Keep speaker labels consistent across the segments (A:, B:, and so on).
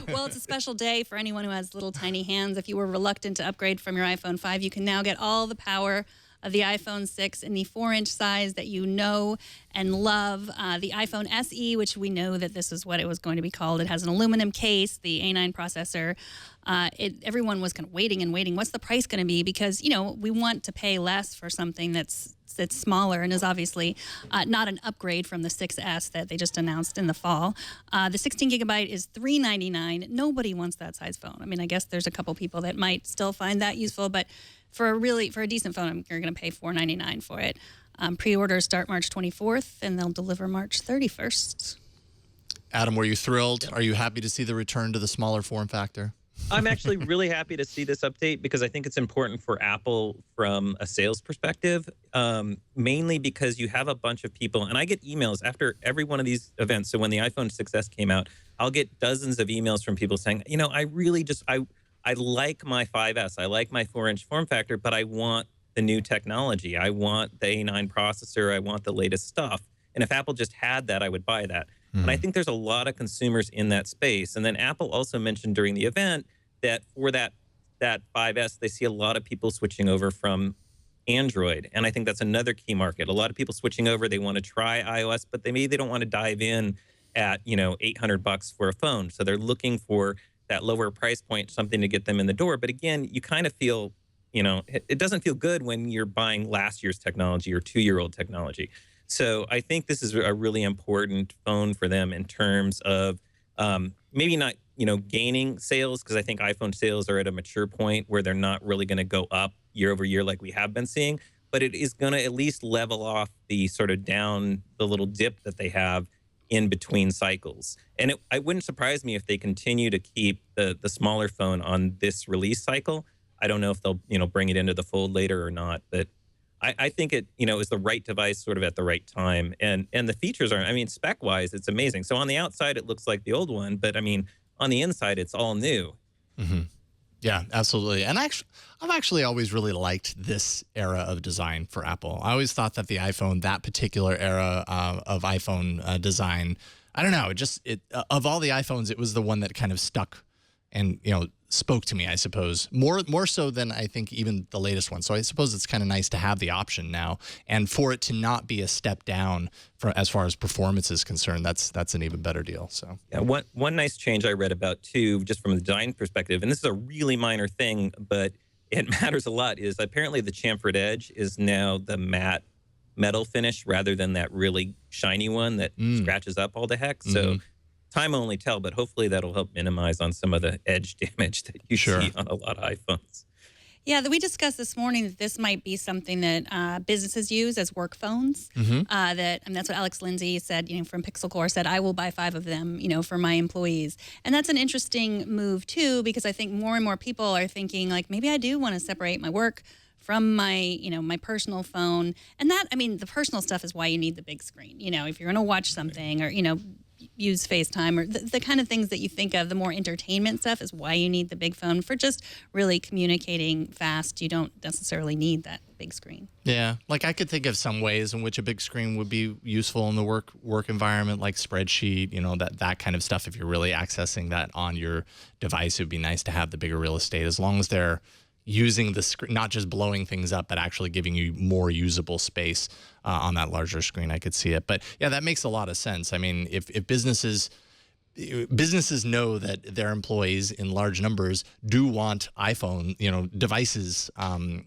A: Well, it's a special day for anyone who has little tiny hands. If you were reluctant to upgrade from your iPhone 5, you can now get all the power of the iPhone 6 in the 4-inch size that you know and love. The iPhone SE, which we know that this is what it was going to be called. It has an aluminum case, the A9 processor. Everyone was kind of waiting and waiting. What's the price going to be? Because, we want to pay less for something that's smaller and is obviously not an upgrade from the 6S that they just announced in the fall. The 16 gigabyte is $399. Nobody wants that size phone. I mean, I guess there's a couple people that might still find that useful, but for a decent phone, you're going to pay $499 for it. Pre-orders start March 24th, and they'll deliver March 31st.
B: Adam, were you thrilled? Are you happy to see the return to the smaller form factor?
C: I'm actually really happy to see this update because I think it's important for Apple from a sales perspective, mainly because you have a bunch of people, and I get emails after every one of these events. So when the iPhone 6S came out, I'll get dozens of emails from people saying, I like my 5S, I like my 4-inch form factor, but I want the new technology. I want the A9 processor. I want the latest stuff. And if Apple just had that, I would buy that. And I think there's a lot of consumers in that space. And then Apple also mentioned during the event that for that 5S, they see a lot of people switching over from Android. And I think that's another key market. A lot of people switching over, they want to try iOS, but maybe they don't want to dive in at, $800 for a phone. So they're looking for that lower price point, something to get them in the door. But again, you kind of feel, it doesn't feel good when you're buying last year's technology or 2-year-old technology. So I think this is a really important phone for them in terms of maybe not, gaining sales, because I think iPhone sales are at a mature point where they're not really going to go up year over year like we have been seeing. But it is going to at least level off the sort of the little dip that they have in between cycles. And it wouldn't surprise me if they continue to keep the smaller phone on this release cycle. I don't know if they'll, bring it into the fold later or not, but I think it, is the right device sort of at the right time. And the features are, spec-wise, it's amazing. So on the outside, it looks like the old one, but on the inside, it's all new.
B: Mm-hmm. Yeah, absolutely. And I've actually always really liked this era of design for Apple. I always thought that the iPhone, that particular era of iPhone design, I don't know, of all the iPhones, it was the one that kind of stuck and, spoke to me, I suppose, more so than I think even the latest one. So I suppose it's kind of nice to have the option now, and for it to not be a step down as far as performance is concerned. That's an even better deal. So
C: yeah, one nice change I read about too, just from the design perspective, and this is a really minor thing, but it matters a lot, is apparently the chamfered edge is now the matte metal finish rather than that really shiny one that scratches up all the heck. So time will only tell, but hopefully that'll help minimize on some of the edge damage that you see on a lot of iPhones.
A: Yeah, we discussed this morning that this might be something that businesses use as work phones. And that's what Alex Lindsay said, from Pixel Core, said, I will buy 5 of them, for my employees. And that's an interesting move, too, because I think more and more people are thinking, like, maybe I do want to separate my work from my, my personal phone. And that, the personal stuff is why you need the big screen. If you're going to watch something or, use FaceTime or the kind of things that you think of, the more entertainment stuff is why you need the big phone. For just really communicating fast, you don't necessarily need that big screen.
B: Yeah, like I could think of some ways in which a big screen would be useful in the work environment, like spreadsheet, that kind of stuff. If you're really accessing that on your device, it would be nice to have the bigger real estate, as long as they're using the screen, not just blowing things up, but actually giving you more usable space on that larger screen. I could see it. But yeah, that makes a lot of sense. If businesses know that their employees in large numbers do want iPhone, devices,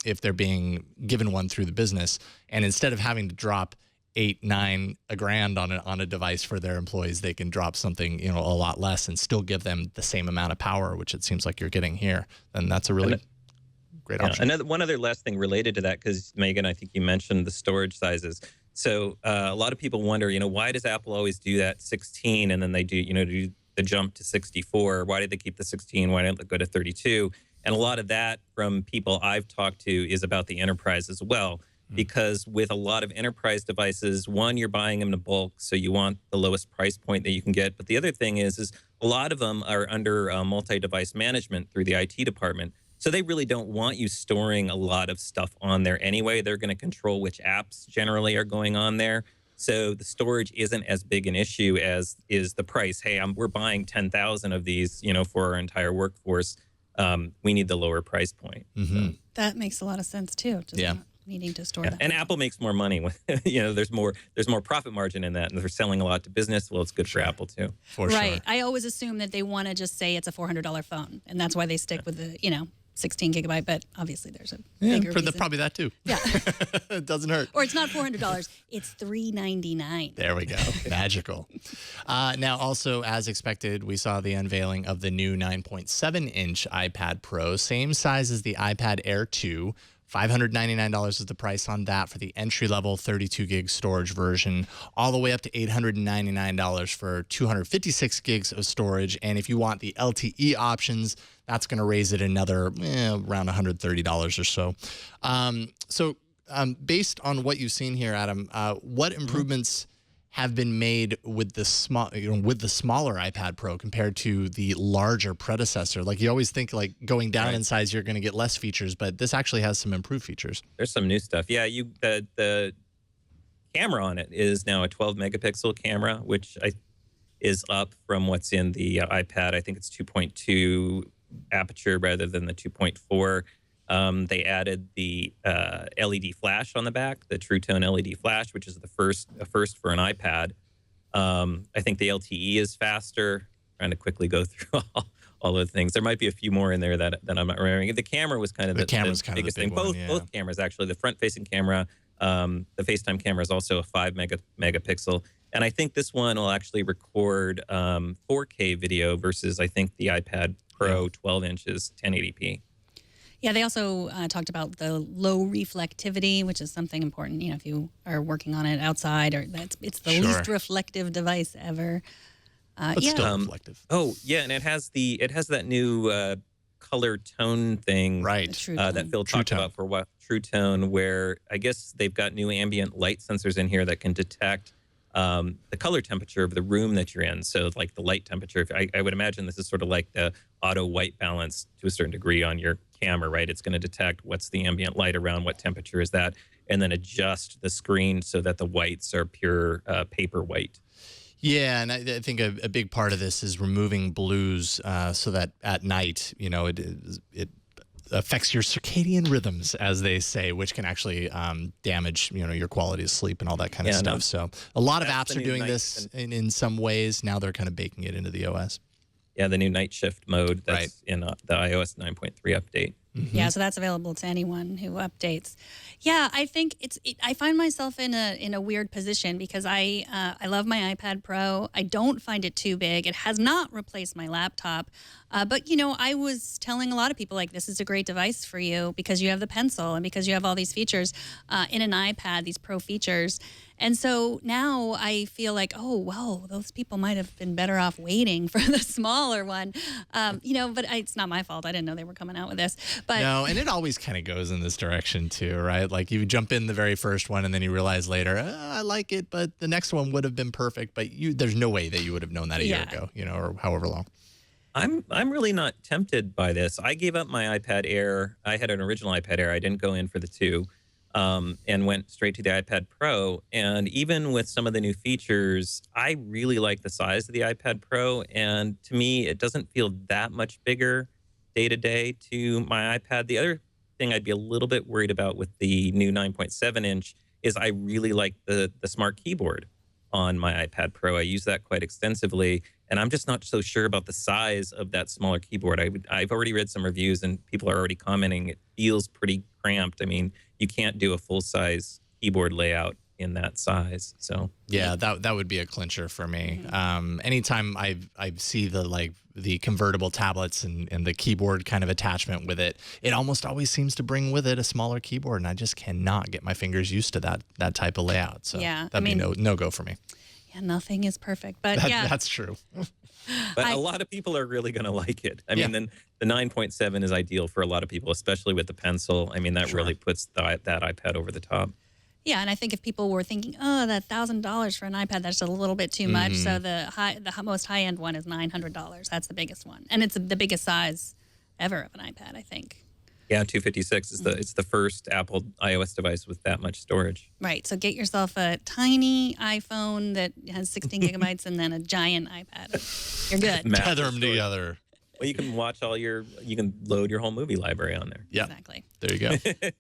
B: if they're being given one through the business, and instead of having to drop $8,000, $1,000 on a device for their employees, they can drop something, a lot less and still give them the same amount of power, which it seems like you're getting here. Then that's a really great option.
C: One other last thing related to that, because Megan, I think you mentioned the storage sizes. So a lot of people wonder, why does Apple always do that 16 and then they do the jump to 64? Why did they keep the 16? Why didn't they go to 32? And a lot of that from people I've talked to is about the enterprise as well. Because with a lot of enterprise devices, one, you're buying them in bulk, so you want the lowest price point that you can get. But the other thing is a lot of them are under multi-device management through the IT department. So they really don't want you storing a lot of stuff on there anyway. They're going to control which apps generally are going on there. So the storage isn't as big an issue as is the price. Hey, we're buying 10,000 of these, for our entire workforce. We need the lower price point.
B: Mm-hmm.
C: So.
A: That makes a lot of sense too. Just not needing to store that.
C: And Apple makes more money when there's more profit margin in that, and they're selling a lot to business. Well, it's good for Apple too.
B: For
A: right.
B: sure.
A: I always assume that they want to just say it's a $400 phone, and that's why they stick with the 16 gigabyte. But obviously, there's a bigger reason.
B: Probably that too.
A: Yeah,
B: it doesn't hurt.
A: Or it's not $400; it's $399.
B: There we go. Magical. Now, also, as expected, we saw the unveiling of the new 9.7-inch iPad Pro, same size as the iPad Air 2. $599 is the price on that for the entry-level 32 gig storage version, all the way up to $899 for 256 gigs of storage. And if you want the LTE options, that's going to raise it another around $130 or so. Based on what you've seen here, Adam, what improvements have been made with the smaller iPad Pro compared to the larger predecessor? Like, you always think like going down in size, you're going to get less features, but this actually has some improved features.
C: There's some new stuff. Yeah, the camera on it is now a 12 megapixel camera, which is up from what's in the iPad. I think it's 2.2 aperture rather than the 2.4. They added the LED flash on the back, the True Tone LED flash, which is a first for an iPad. I think the LTE is faster. Trying to quickly go through all the things. There might be a few more in there that I'm not remembering. The camera was kind of the biggest thing. Both cameras, actually. The front-facing camera, the FaceTime camera is also a 5 megapixel. And I think this one will actually record 4K video versus, I think, the iPad Pro 12 inches 1080p.
A: Yeah, they also talked about the low reflectivity, which is something important. If you are working on it outside, it's the least reflective device ever.
B: But still reflective.
C: Oh yeah, and it has that new color tone thing,
B: right?
C: That Phil talked about for what True Tone, where I guess they've got new ambient light sensors in here that can detect the color temperature of the room that you're in. So like the light temperature, I would imagine this is sort of like the auto white balance to a certain degree on your camera, right? It's going to detect what's the ambient light around, what temperature is that, and then adjust the screen so that the whites are pure paper white.
B: Yeah, and I think a big part of this is removing blues so that at night, it affects your circadian rhythms, as they say, which can actually damage, your quality of sleep and all that kind of stuff. So a lot of apps are doing this in some ways. Now they're kind of baking it into the OS.
C: Yeah, the new night shift mode that's in the iOS 9.3 update.
A: Mm-hmm. Yeah, so that's available to anyone who updates. Yeah, I think I find myself in a weird position because I love my iPad Pro. I don't find it too big. It has not replaced my laptop. But, I was telling a lot of people, like, this is a great device for you because you have the pencil and because you have all these features in an iPad, these pro features. And so now I feel like, oh, well, those people might have been better off waiting for the smaller one. But it's not my fault. I didn't know they were coming out with this. But
B: no, and it always kind of goes in this direction too, right? Like you jump in the very first one and then you realize later, I like it, but the next one would have been perfect. But there's no way that you would have known that a year ago, or however long.
C: I'm really not tempted by this. I gave up my iPad Air. I had an original iPad Air. I didn't go in for the 2 and went straight to the iPad Pro. And even with some of the new features, I really like the size of the iPad Pro. And to me, it doesn't feel that much bigger day to day to my iPad. The other thing I'd be a little bit worried about with the new 9.7 inch is I really like the smart keyboard on my iPad Pro. I use that quite extensively, and I'm just not so sure about the size of that smaller keyboard. I've already read some reviews, and people are already commenting it feels pretty cramped. I mean, you can't do a full-size keyboard layout in that size. So
B: yeah, that would be a clincher for me. Anytime I see the convertible tablets and the keyboard kind of attachment with it, it almost always seems to bring with it a smaller keyboard, and I just cannot get my fingers used to that type of layout. So that'd be no go for me.
A: Yeah, nothing is perfect, but
B: that's true.
C: But a lot of people are really going to like it. I mean, then the 9.7 is ideal for a lot of people, especially with the pencil. I mean, that really puts that iPad over the top.
A: Yeah, and I think if people were thinking, oh, that $1,000 for an iPad, that's a little bit too much. So the most high-end one is $900. That's the biggest one. And it's the biggest size ever of an iPad, I think.
C: Yeah, 256 is it's the first Apple iOS device with that much storage.
A: Right. So get yourself a tiny iPhone that has 16 gigabytes and then a giant iPad. You're good.
B: Tether them together.
C: Well, you can watch you can load your whole movie library on there.
B: Yeah.
A: Exactly.
B: There you go.